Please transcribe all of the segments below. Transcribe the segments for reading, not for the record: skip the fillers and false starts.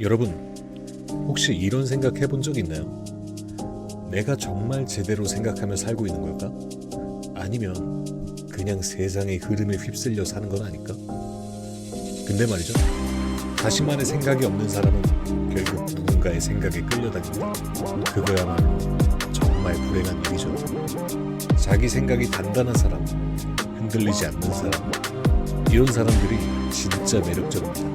여러분, 혹시 이런 생각 해본 적 있나요? 내가 정말 제대로 생각하며 살고 있는 걸까? 아니면 그냥 세상의 흐름에 휩쓸려 사는 건 아닐까? 근데 말이죠, 자신만의 생각이 없는 사람은 결국 누군가의 생각에 끌려다닌다. 그거야말로 정말 불행한 일이죠. 자기 생각이 단단한 사람, 흔들리지 않는 사람, 이런 사람들이 진짜 매력적입니다.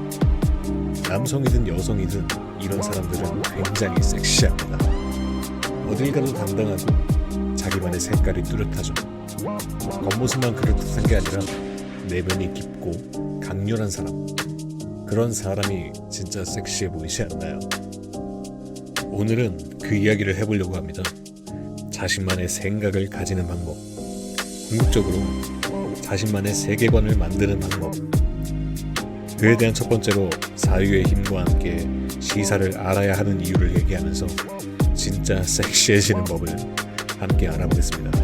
남성이든 여성이든 이런 사람들은 굉장히 섹시합니다. 어딜 가도 당당하고 자기만의 색깔이 뚜렷하죠. 겉모습만 그럴듯한 게 아니라 내면이 깊고 강렬한 사람, 그런 사람이 진짜 섹시해 보이지 않나요? 오늘은 그 이야기를 해보려고 합니다. 자신만의 생각을 가지는 방법, 궁극적으로 자신만의 세계관을 만드는 방법, 그에 대한 첫 번째로 사유의 힘과 함께 시사를 알아야 하는 이유를 얘기하면서 진짜 섹시해지는 법을 함께 알아보겠습니다.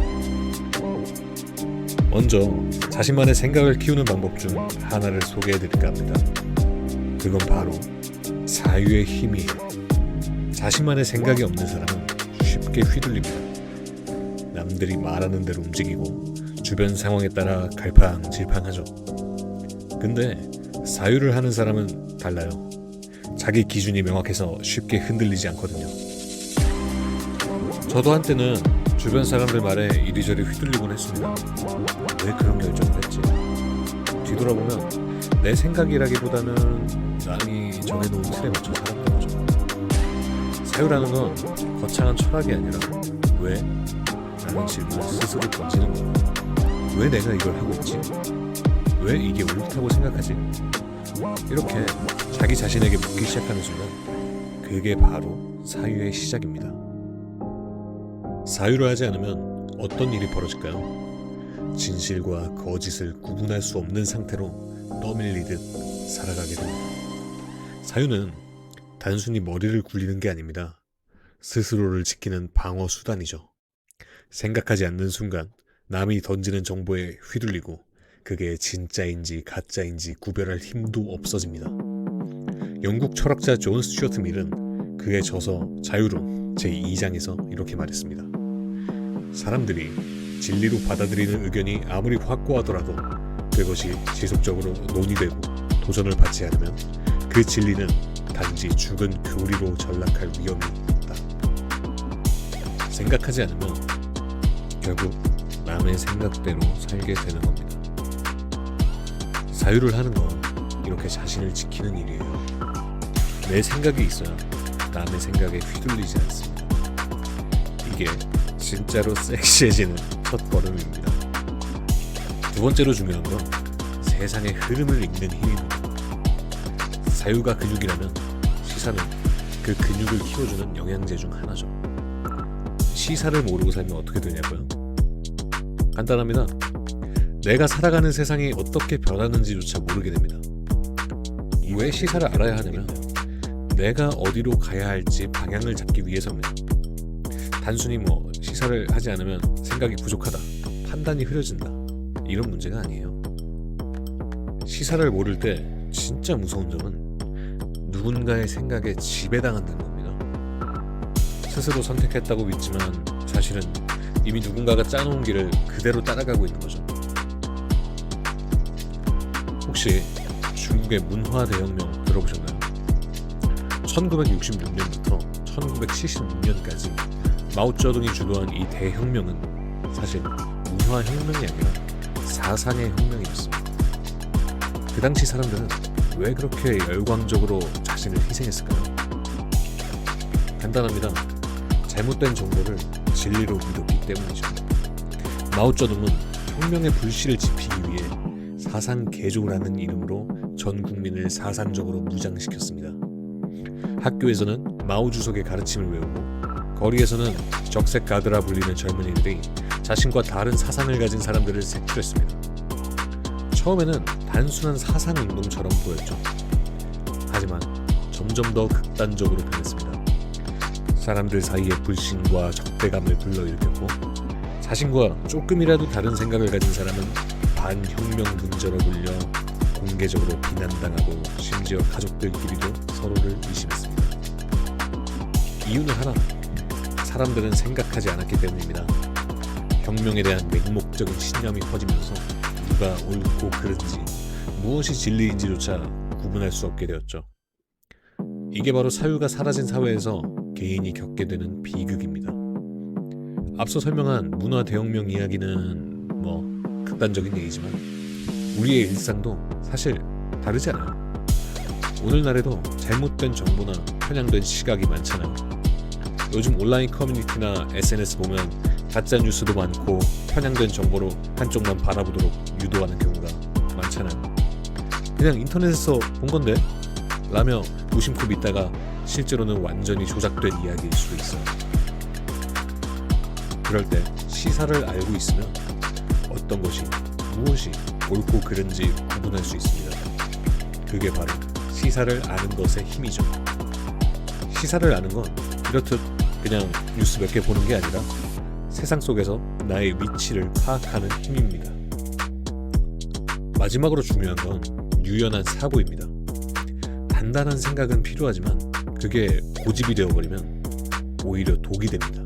먼저 자신만의 생각을 키우는 방법 중 하나를 소개해드릴까 합니다. 그건 바로 사유의 힘이에요. 자신만의 생각이 없는 사람은 쉽게 휘둘립니다. 남들이 말하는 대로 움직이고 주변 상황에 따라 갈팡질팡하죠. 근데 사유를 하는 사람은 달라요. 자기 기준이 명확해서 쉽게 흔들리지 않거든요. 저도 한때는 주변 사람들 말에 이리저리 휘둘리곤 했습니다. 왜 그런 결정을 했지? 뒤돌아보면 내 생각이라기보다는 남이 정해놓은 틀에 맞춰 살았던 거죠. 사유라는 건 거창한 철학이 아니라 왜? 라는 질문을 스스로 던지는 거예요. 왜 내가 이걸 하고 있지? 왜 이게 옳다고 생각하지? 이렇게 자기 자신에게 묻기 시작하는 순간 그게 바로 사유의 시작입니다. 사유를 하지 않으면 어떤 일이 벌어질까요? 진실과 거짓을 구분할 수 없는 상태로 떠밀리듯 살아가게 됩니다. 사유는 단순히 머리를 굴리는 게 아닙니다. 스스로를 지키는 방어 수단이죠. 생각하지 않는 순간 남이 던지는 정보에 휘둘리고 그게 진짜인지 가짜인지 구별할 힘도 없어집니다. 영국 철학자 존 스튜어트 밀은 그의 저서 자유론 제2장에서 이렇게 말했습니다. 사람들이 진리로 받아들이는 의견이 아무리 확고하더라도 그것이 지속적으로 논의되고 도전을 받지 않으면 그 진리는 단지 죽은 교리로 전락할 위험이 있다. 생각하지 않으면 결국 남의 생각대로 살게 되는 겁니다. 사유를 하는 건 이렇게 자신을 지키는 일이에요. 내 생각이 있어야 남의 생각에 휘둘리지 않습니다. 이게 진짜로 섹시해지는 첫 걸음입니다. 두 번째로 중요한 건 세상의 흐름을 읽는 힘입니다. 사유가 근육이라면 시사는 그 근육을 키워주는 영양제 중 하나죠. 시사를 모르고 살면 어떻게 되냐고요? 간단합니다. 내가 살아가는 세상이 어떻게 변하는지조차 모르게 됩니다. 왜 시사를 알아야 하냐면 내가 어디로 가야 할지 방향을 잡기 위해서입니다. 단순히 시사를 하지 않으면 생각이 부족하다, 판단이 흐려진다, 이런 문제가 아니에요. 시사를 모를 때 진짜 무서운 점은 누군가의 생각에 지배당한다는 겁니다. 스스로 선택했다고 믿지만 사실은 이미 누군가가 짜놓은 길을 그대로 따라가고 있는 거죠. 혹시 중국의 문화 대혁명 들어보셨나요? 1966년부터 1976년까지 마오쩌둥이 주도한 이 대혁명은 사실 문화혁명이 아니라 사상의 혁명이었습니다. 그 당시 사람들은 왜 그렇게 열광적으로 자신을 희생했을까요? 간단합니다. 잘못된 정보를 진리로 믿었기 때문이죠. 마오쩌둥은 혁명의 불씨를 지피기 위해 사상 개조라는 이름으로 전 국민을 사상적으로 무장시켰습니다. 학교에서는 마오 주석의 가르침을 외우고 거리에서는 적색 가드라 불리는 젊은이들이 자신과 다른 사상을 가진 사람들을 색출했습니다. 처음에는 단순한 사상운동처럼 보였죠. 하지만 점점 더 극단적으로 변했습니다. 사람들 사이에 불신과 적대감을 불러일으켰고 자신과 조금이라도 다른 생각을 가진 사람은 반혁명 문제로 불려 공개적으로 비난당하고 심지어 가족들끼리도 서로를 의심했습니다. 이유는 하나, 사람들은 생각하지 않았기 때문입니다. 혁명에 대한 맹목적인 신념이 퍼지면서 누가 옳고 그른지, 무엇이 진리인지조차 구분할 수 없게 되었죠. 이게 바로 사유가 사라진 사회에서 개인이 겪게 되는 비극입니다. 앞서 설명한 문화 대혁명 이야기는 극단적인 얘기지만 우리의 일상도 사실 다르지 않아요. 오늘날에도 잘못된 정보나 편향된 시각이 많잖아요. 요즘 온라인 커뮤니티나 SNS 보면 가짜 뉴스도 많고 편향된 정보로 한쪽만 바라보도록 유도하는 경우가 많잖아요. 그냥 인터넷에서 본 건데 라며 무심코 믿다가 실제로는 완전히 조작된 이야기일 수도 있어요. 그럴 때 시사를 알고 있으면 어떤 것이 무엇이 옳고 그른지 구분할 수 있습니다. 그게 바로 시사를 아는 것의 힘이죠. 시사를 아는 건 이렇듯 그냥 뉴스 몇 개 보는 게 아니라 세상 속에서 나의 위치를 파악하는 힘입니다. 마지막으로 중요한 건 유연한 사고입니다. 단단한 생각은 필요하지만 그게 고집이 되어버리면 오히려 독이 됩니다.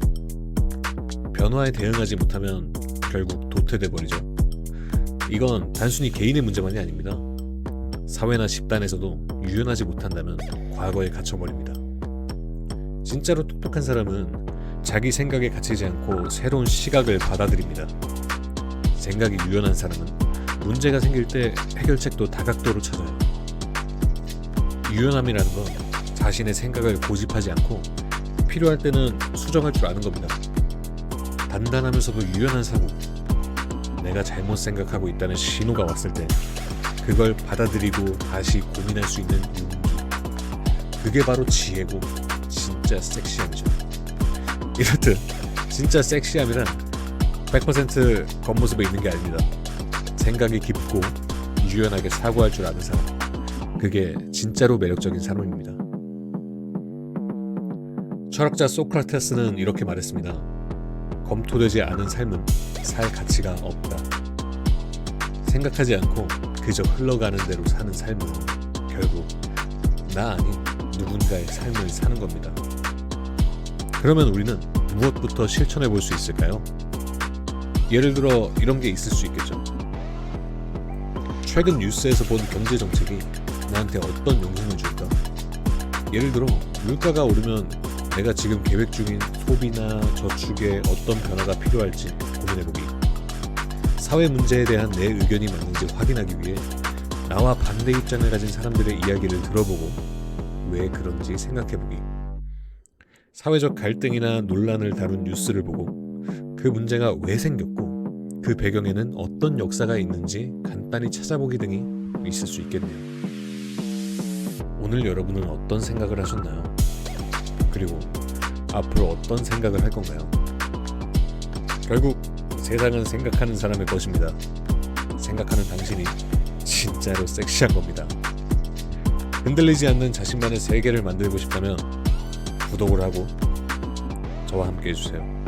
변화에 대응하지 못하면 결국 도태돼 버리죠. 이건 단순히 개인의 문제만이 아닙니다. 사회나 집단에서도 유연하지 못한다면 과거에 갇혀버립니다. 진짜로 똑똑한 사람은 자기 생각에 갇히지 않고 새로운 시각을 받아들입니다. 생각이 유연한 사람은 문제가 생길 때 해결책도 다각도로 찾아요. 유연함이라는 건 자신의 생각을 고집하지 않고 필요할 때는 수정할 줄 아는 겁니다. 단단하면서도 유연한 사고, 내가 잘못 생각하고 있다는 신호가 왔을 때 그걸 받아들이고 다시 고민할 수 있는 용기, 그게 바로 지혜고 진짜 섹시함이죠. 이렇듯 진짜 섹시함이란 100% 겉모습에 있는 게 아닙니다. 생각이 깊고 유연하게 사고할 줄 아는 사람, 그게 진짜로 매력적인 사람입니다. 철학자 소크라테스는 이렇게 말했습니다. 검토되지 않은 삶은 살 가치가 없다. 생각하지 않고 그저 흘러가는 대로 사는 삶은 결국 나 아닌 누군가의 삶을 사는 겁니다. 그러면 우리는 무엇부터 실천해 볼 수 있을까요? 예를 들어 이런 게 있을 수 있겠죠. 최근 뉴스에서 본 경제 정책이 나한테 어떤 영향을 줄까? 예를 들어 물가가 오르면 내가 지금 계획 중인 소비나 저축에 어떤 변화가 필요할지 고민해보기. 사회 문제에 대한 내 의견이 맞는지 확인하기 위해 나와 반대 입장을 가진 사람들의 이야기를 들어보고 왜 그런지 생각해보기. 사회적 갈등이나 논란을 다룬 뉴스를 보고 그 문제가 왜 생겼고 그 배경에는 어떤 역사가 있는지 간단히 찾아보기 등이 있을 수 있겠네요. 오늘 여러분은 어떤 생각을 하셨나요? 그리고 앞으로 어떤 생각을 할 건가요? 결국 세상은 생각하는 사람의 것입니다. 생각하는 당신이 진짜로 섹시한 겁니다. 흔들리지 않는 자신만의 세계를 만들고 싶다면 구독을 하고 저와 함께 해주세요.